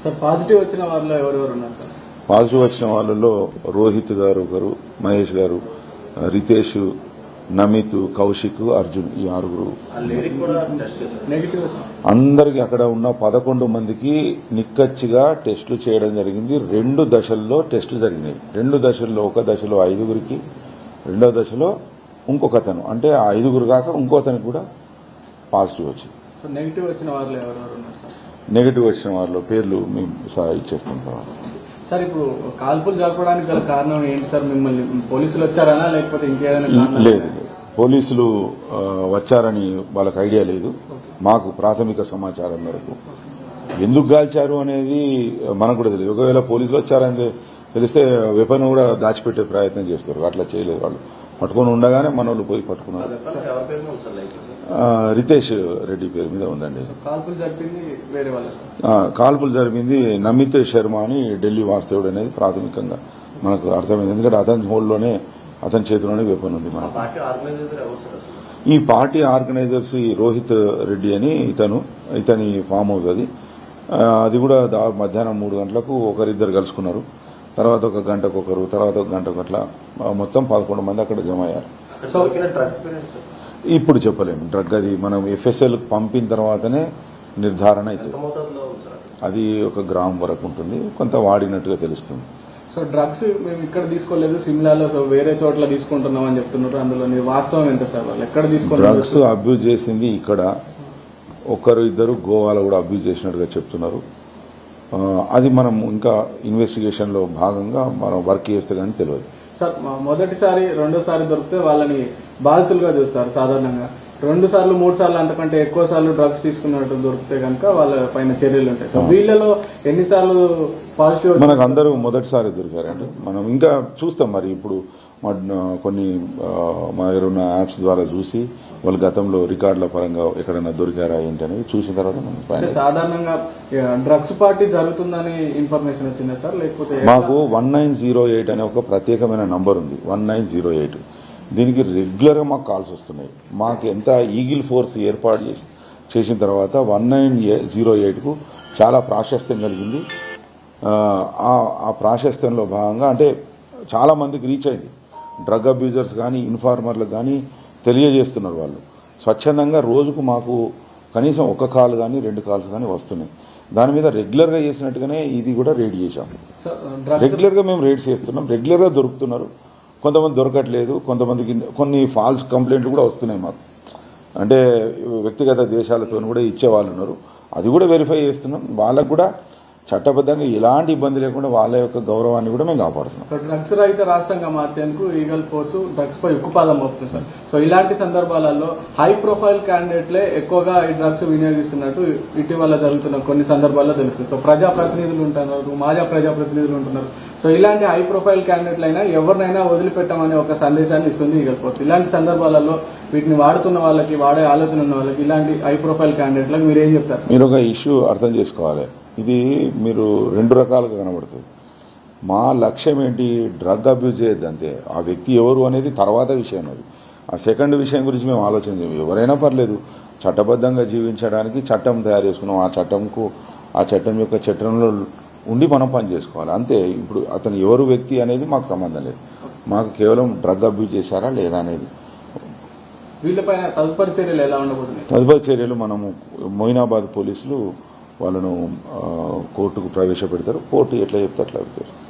Sir positive వచ్చిన వాళ్ళలో ఎవరెవరు ఉన్నారు సార్? పాజిటివ్ వచ్చిన వాళ్ళలో రోహిత్ గారు ఒకరు, మహేష్ గారు, రితేష్, నమిత్, కౌశిక్, అర్జున్, ఈ 6 నెగిటివ్. అందరికి అక్కడ ఉన్న 11 మందికి నిక్కచ్చిగా టెస్టులు చేయడం జరిగింది. 2 దశల్లో టెస్టులు జరిగినాయి. 2 దశల్లో, ఒక దశలో 5గురికి, రెండో దశలో ఇంకొకతను, అంటే ఆ 5గురు కాక ఇంకోతనికి కూడా పాజిటివ్ వచ్చింది. నెగిటివ్ వచ్చిన వాళ్ళు ఎవరెవరు ఉన్నారు సార్? నెగిటివ్ వచ్చిన వాళ్ళ పేర్లు మేము ఇచ్చేస్తాం తర్వాత. సార్ ఇప్పుడు కాల్పులు జరపడానికి గల కారణం ఏంటి సార్? మిమ్మల్ని పోలీసులు వచ్చారనా లేకపోతే ఇంకేదైనా? లేదు, పోలీసులు వచ్చారని వాళ్ళకి ఐడియా లేదు. మాకు ప్రాథమిక సమాచారం మేరకు ఎందుకు గాల్చారు అనేది మనకు కూడా తెలియదు. ఒకవేళ పోలీసులు వచ్చారని తెలిస్తే వెపన్ కూడా దాచిపెట్టే ప్రయత్నం చేస్తారు. అట్లా చేయలేదు. వాళ్ళు పట్టుకొని ఉండగానే మన వాళ్ళు పోయి పట్టుకున్నారు. రితేష్ రెడ్డి పేరు మీద ఉందండి. కాల్పులు జరిపింది వేరే వాళ్ళ? కాల్పులు జరిపింది నమిత్ శర్మ అని ఢిల్లీ వాస్తవుడు అనేది ప్రాథమికంగా మనకు అర్థమైంది. ఎందుకంటే అతని హోల్లోనే, అతని చేతిలోనే వెపన్ ఉంది. మన ఈ పార్టీ ఆర్గనైజర్స్ రోహిత్ రెడ్డి అని ఇతని ఫామ్ హౌస్ అది కూడా మధ్యాహ్నం 3 గంటలకు ఒకరిద్దరు కలుసుకున్నారు. తర్వాత 1 గంటకు ఒకరు, తర్వాత 1 గంటకు అట్లా మొత్తం 11 మంది అక్కడ జమ అయ్యారు. ఇప్పుడు చెప్పలేము. డ్రగ్ అది మనం FSL పంపిన తర్వాతనే నిర్ధారణ అవుతుంది. అది 1 గ్రామ్ వరకు ఉంటుంది. కొంత వాడినట్టుగా తెలుస్తుంది. సో డ్రగ్స్ మేము ఇక్కడ తీసుకోలేదు, సిమ్లాలో వేరే చోట్ల తీసుకుంటున్నాం అని చెప్తున్నారు. అందులో వాస్తవం ఎంత సార్? వాళ్ళు ఎక్కడ తీసుకుంటారు? డ్రగ్స్ అబ్యూజ్ చేసింది ఇక్కడ, 1-2 గోవాలో కూడా అబ్యూజ్ చేసినట్టుగా చెప్తున్నారు. అది మనం ఇంకా ఇన్వెస్టిగేషన్ లో భాగంగా మనం వర్క్ చేస్తే కానీ తెలియదు సార్. మొదటిసారి, రెండోసారి దొరికితే వాళ్ళని బాధితులుగా చూస్తారు సాధారణంగా. 2 సార్లు, 3 సార్లు, అంతకంటే ఎక్కువ సార్లు డ్రగ్స్ తీసుకున్నట్టు దొరికితే కనుక వాళ్ళ పైన చర్యలు ఉంటాయి. సో వీళ్ళలో ఎన్నిసార్లు పాజిటివ్? మనకు అందరూ మొదటిసారి దొరికారండి. మనం ఇంకా చూస్తాం. మరి ఇప్పుడు కొన్ని మా దగ్గర ఉన్న యాప్స్ ద్వారా చూసి వాళ్ళు గతంలో రికార్డుల పరంగా ఎక్కడైనా దొరికారా ఏంటి అనేది చూసిన తర్వాత సాధారణంగా డ్రగ్స్ పార్టీ జరుగుతుందని ఇన్ఫర్మేషన్ వచ్చిందా సార్? లేకపోతే మాకు 1908 అనే ఒక ప్రత్యేకమైన నంబర్ ఉంది. 1908 దీనికి రెగ్యులర్ గా మాకు కాల్స్ వస్తున్నాయి. మాకు ఎంత ఈగిల్ ఫోర్స్ ఏర్పాటు చేసిన తర్వాత 1908 కు చాలా ప్రాశస్త్యం కలిగింది. ఆ ప్రాశస్త్యంలో భాగంగా అంటే చాలా మందికి రీచ్ అయింది. డ్రగ్ అబ్యూజర్స్ కానీ, ఇన్ఫార్మర్లకు కానీ తెలియజేస్తున్నారు. వాళ్ళు స్వచ్ఛందంగా రోజుకు మాకు కనీసం 1 కాల్ కానీ 2 కాల్స్ కానీ వస్తున్నాయి. దాని మీద రెగ్యులర్ గా చేసినట్టుగానే ఇది కూడా రేడ్ చేశాం. రెగ్యులర్ గా మేము రేడ్స్ చేస్తున్నాం. రెగ్యులర్ గా దొరుకుతున్నారు. కొంతమంది దొరకట్లేదు. కొంతమందికి కొన్ని ఫాల్స్ కంప్లైంట్లు కూడా వస్తున్నాయి మాకు. అంటే వ్యక్తిగత దేశాలతో కూడా ఇచ్చేవాళ్ళు ఉన్నారు. అది కూడా వెరిఫై చేస్తున్నాం. వాళ్ళకు కూడా చట్టబద్ధంగా ఎలాంటి ఇబ్బంది లేకుండా వాళ్ళ యొక్క గౌరవాన్ని కూడా మేము కాపాడుతున్నాం. డ్రగ్స్ రహిత రాష్ట్రంగా మార్చేందుకు ఈగల్ ఫోర్స్ డ్రగ్స్ పై ఉక్కుపాదం మోపుతుంది సార్. సో ఇలాంటి సందర్భాలలో హై ప్రొఫైల్ క్యాండిడేట్లే ఎక్కువగా ఈ డ్రగ్స్ వినియోగిస్తున్నట్టు ఇటీవల జరుగుతున్న కొన్ని సందర్భాల్లో తెలుస్తుంది. సో ప్రజాప్రతినిధులు ఉంటున్నారు, మాజీ ప్రజాప్రతినిధులు ఉంటున్నారు. సో ఇలాంటి హై ప్రొఫైల్ క్యాండిడేట్లైనా ఎవరినైనా వదిలిపెట్టమనే ఒక సందేశాన్ని ఇస్తుంది ఈగల్ ఫోర్స్. ఇలాంటి సందర్భాలలో వీటిని వాడుతున్న వాళ్ళకి, వాడే ఆలోచన ఉన్న వాళ్ళకి, ఇలాంటి హై ప్రొఫైల్ క్యాండిడేట్లకు మీరు ఏం చెప్తారు? మీరు ఒక ఇష్యూ అర్థం చేసుకోవాలి. ఇది మీరు 2 రకాలుగా కనబడుతుంది. మా లక్ష్యం ఏంటి? డ్రగ్ అబ్యూజ్ చేయొద్దు అంతే. ఆ వ్యక్తి ఎవరు అనేది తర్వాత విషయం. అది ఆ సెకండ్ విషయం గురించి మేము ఆలోచన చేయం. ఎవరైనా పర్లేదు, చట్టబద్ధంగా జీవించడానికి చట్టం తయారు చేసుకున్నాం. ఆ చట్టం యొక్క చట్టంలో ఉండి మనం పని చేసుకోవాలి అంతే. ఇప్పుడు అతను ఎవరు వ్యక్తి అనేది మాకు సంబంధం లేదు. మాకు కేవలం డ్రగ్ అబ్యూజ్ చేశారా లేదా అనేది. వీళ్ళపైన తదుపరి చర్యలు ఎలా ఉండబోతున్నాయి? తదుపరి చర్యలు మనము మొయినాబాద్ పోలీసులు వాళ్ళను కోర్టుకు ప్రవేశపెడతారు. కోర్టు ఎట్లా చెప్తే అట్లా చేస్తారు.